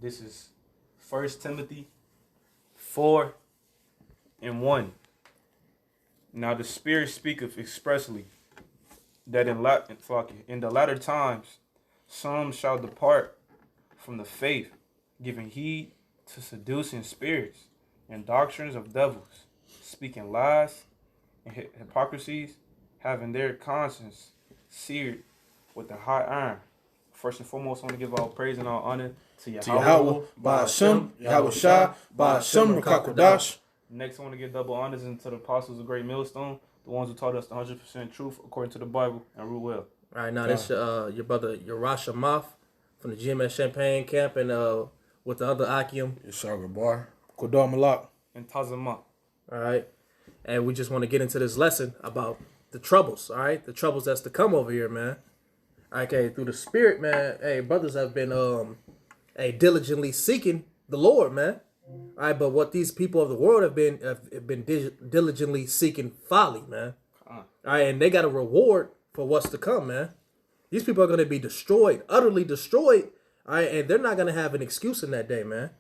This is 1 Timothy 4:1. Now the Spirit speaketh expressly that in the latter times some shall depart from the faith, giving heed to seducing spirits and doctrines of devils, speaking lies and hypocrisies, having their conscience seared with a hot iron. First and foremost, I want to give all praise and all honor to To Yahweh, Yahweh, Ba'ashem, Yahweh Shah, Ba'ashem, Rakakwadash. Next, I want to give double honors into the apostles of Great Millstone, the ones who taught us the 100% truth according to the Bible and rule well. All right, now this your brother Yerusha Moth from the GMS Champagne camp and with the other Akim. Yeshar Bar, Kodar Malak. And Tazama. All right, and we just want to get into this lesson about the troubles. All right, the troubles that's to come over here, man. Okay, through the Spirit, man. Hey, brothers have been diligently seeking the Lord, man. All right, but what these people of the world have been diligently seeking folly, man. All right, and they got a reward for what's to come, man. These people are going to be destroyed, utterly destroyed. All right, and they're not going to have an excuse in that day, man.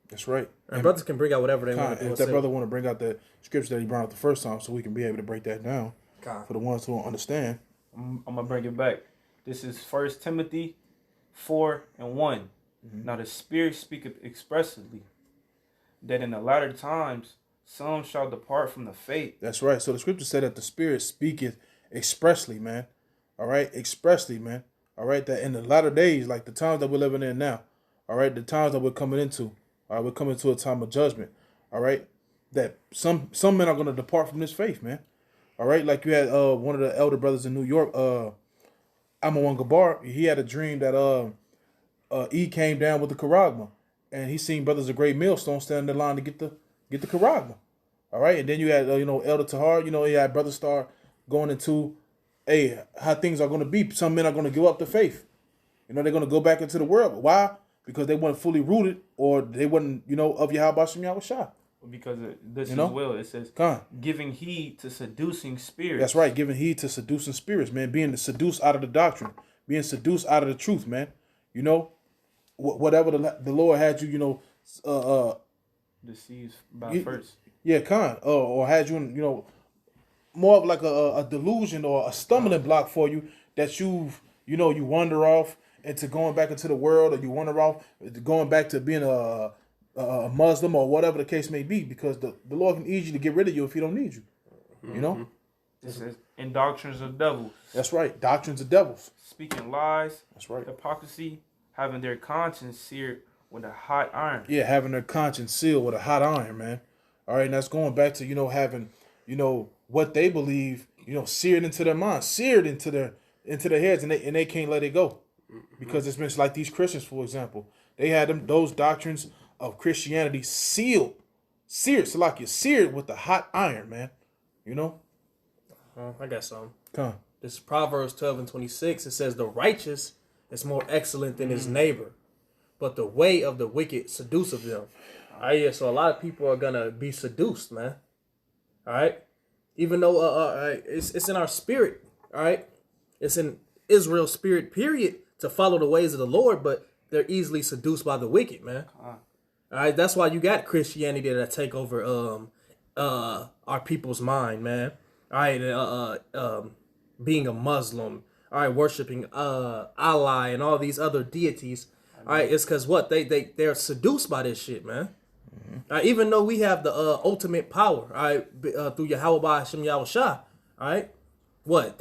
That's right. And brothers can bring out whatever they want to do. If that brother want to bring out the scripture that he brought out the first time, so we can be able to break that down for the ones who don't understand. I'm gonna bring it back. This is 1 Timothy 4:1. Now the Spirit speaketh expressly that in the latter times some shall depart from the faith. That's right. So the scripture said that the Spirit speaketh expressly, man. All right, expressly, man. All right, that in the latter days, like the times that we're living in now, all right, the times that we're coming into, all right, we're coming to a time of judgment, all right, that some men are going to depart from this faith, man. All right, like you had one of the elder brothers in New York, Amawan Gabar, he had a dream that E came down with the Karagma, and he seen brothers of Great Millstone standing in line to get the Karagma. All right, and then you had Elder Tahar, he had brothers start going into how things are going to be. Some men are going to give up the faith. They're going to go back into the world. Why? Because they weren't fully rooted, or they wasn't, of Yahweh Shem Yahweh Shah. Because this as well, it says, giving heed to seducing spirits. That's right, giving heed to seducing spirits, man. Being seduced out of the doctrine, being seduced out of the truth, man. Whatever the Lord had you, deceived by first. Yeah, or had you, more of like a delusion or a stumbling block for you that you wander off into going back into the world, or you wander off going back to being a Muslim or whatever the case may be, because the Lord can easily get rid of you if he don't need you. It says, in doctrines of devils. That's right, doctrines of devils. Speaking lies. That's right. Hypocrisy, having their conscience seared with a hot iron. Yeah, having their conscience sealed with a hot iron, man. All right, and that's going back to, having, what they believe, seared into their minds, seared into their heads, and they can't let it go. Because it's been like these Christians, for example. They had those doctrines of Christianity seared with the hot iron, man. I got some. Come. This is Proverbs 12:26. It says, the righteous is more excellent than his neighbor, but the way of the wicked seduceth them. All right, yeah, so a lot of people are going to be seduced, man. All right? Even though it's in our spirit, all right? It's in Israel's spirit, period, to follow the ways of the Lord, but they're easily seduced by the wicked, man. All right, that's why you got Christianity that take over our people's mind, man. All right, being a Muslim, all right, worshiping Allah and all these other deities. All right, it's because what they're seduced by this shit, man. Even though we have the ultimate power, all right, through Yahweh Hashem Yahweh Shah, all right, what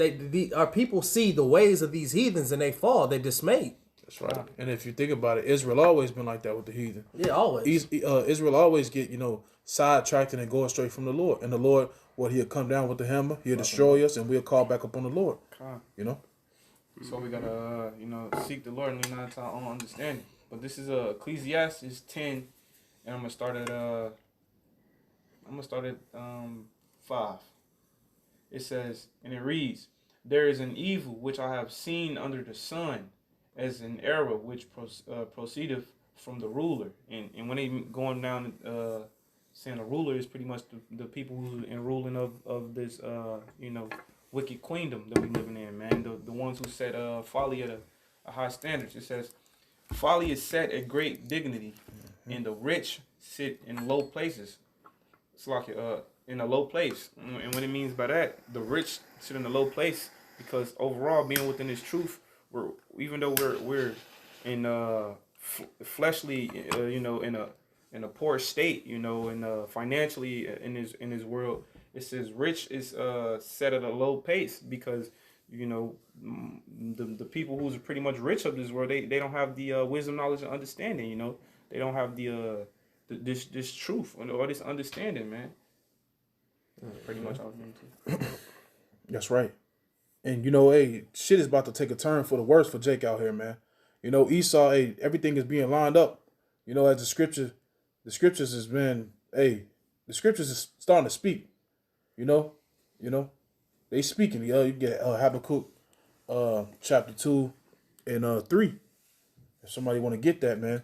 our people see the ways of these heathens and they fall, they dismayed. That's right. And if you think about it, Israel always been like that with the heathen. Yeah, always. Israel always get sidetracked and go astray from the Lord, and the Lord, he'll come down with the hammer, he'll destroy us, and we'll call back upon the Lord. So we gotta seek the Lord and lean not to our own understanding. But this is Ecclesiastes 10. And I'm gonna start at 5. It says, and it reads, there is an evil which I have seen under the sun, as an error which proceedeth from the ruler. And when they going down saying the ruler is pretty much the people who in ruling of this wicked queendom that we living in, man. The ones who set folly at a high standard. It says, Folly is set at great dignity, and the rich sit in low places. It's like in a low place, and what it means by that, the rich sit in a low place because overall, being within this truth, we're even though we're in fleshly, in a poor state, and financially in his world, it says rich is set at a low pace because the people who's pretty much rich of this world, they don't have the wisdom, knowledge, and understanding. They don't have this truth or this understanding, man. Pretty much all I'm into. That's right. And hey, shit is about to take a turn for the worse for Jake out here, man. Esau, hey, everything is being lined up. As the scriptures has been, hey, the scriptures is starting to speak. They speaking. You get Habakkuk, chapter 2 and 3. If somebody want to get that, man.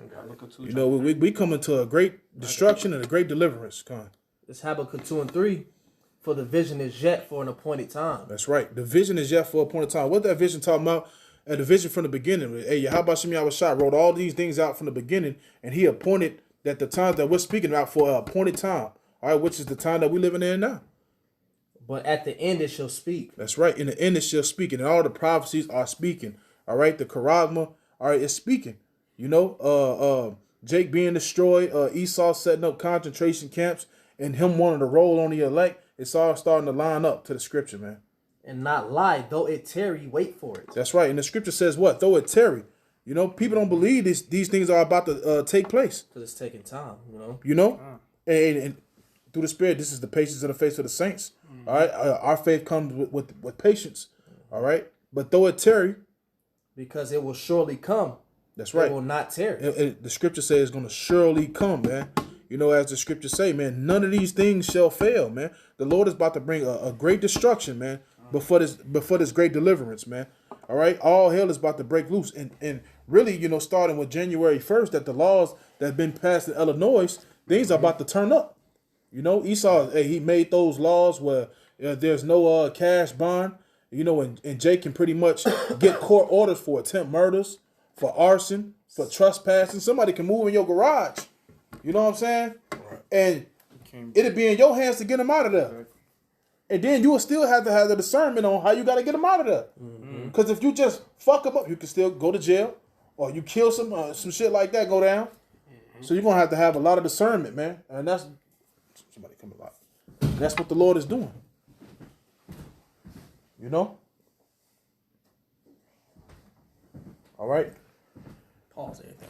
We coming to a great destruction and a great deliverance, Con. It's Habakkuk 2 and 3. For the vision is yet for an appointed time. That's right. The vision is yet for an appointed time. What that vision talking about? The vision from the beginning. Hey, Yahweh Shem Yahweh Shai wrote all these things out from the beginning, and he appointed that the time that we're speaking about for an appointed time. All right, which is the time that we're living in now. But at the end it shall speak. That's right. In the end it shall speak, and all the prophecies are speaking. All right, the Charagma, all right, is speaking. Jake being destroyed, Esau setting up concentration camps, and him wanting to roll on the elect. It's all starting to line up to the scripture, man. And not lie, though it tarry, wait for it. That's right. And the scripture says what? Though it tarry. People don't believe these things are about to take place. Because it's taking time, And through the Spirit, this is the patience of the faith of the saints. All right. Our faith comes with patience. All right. But though it tarry. Because it will surely come. That's right. It will not tarry. The scripture says it's going to surely come, man. As the scriptures say, man, none of these things shall fail, man. The Lord is about to bring a great destruction, man, before this great deliverance, man. All right, all hell is about to break loose, and really, starting with January 1st, that the laws that have been passed in Illinois, things are about to turn up. Esau, he made those laws where there's no cash bond, and Jake can pretty much get court orders for attempt murders, for arson, for trespassing. Somebody can move in your garage. You know what I'm saying? Right. And it'll be in your hands to get them out of there. Right. And then you will still have to have the discernment on how you got to get them out of there. Because if you just fuck them up, you can still go to jail, or you kill some shit like that, go down. So you're going to have a lot of discernment, man. And that's somebody come alive. And that's what the Lord is doing. All right. Pause everything.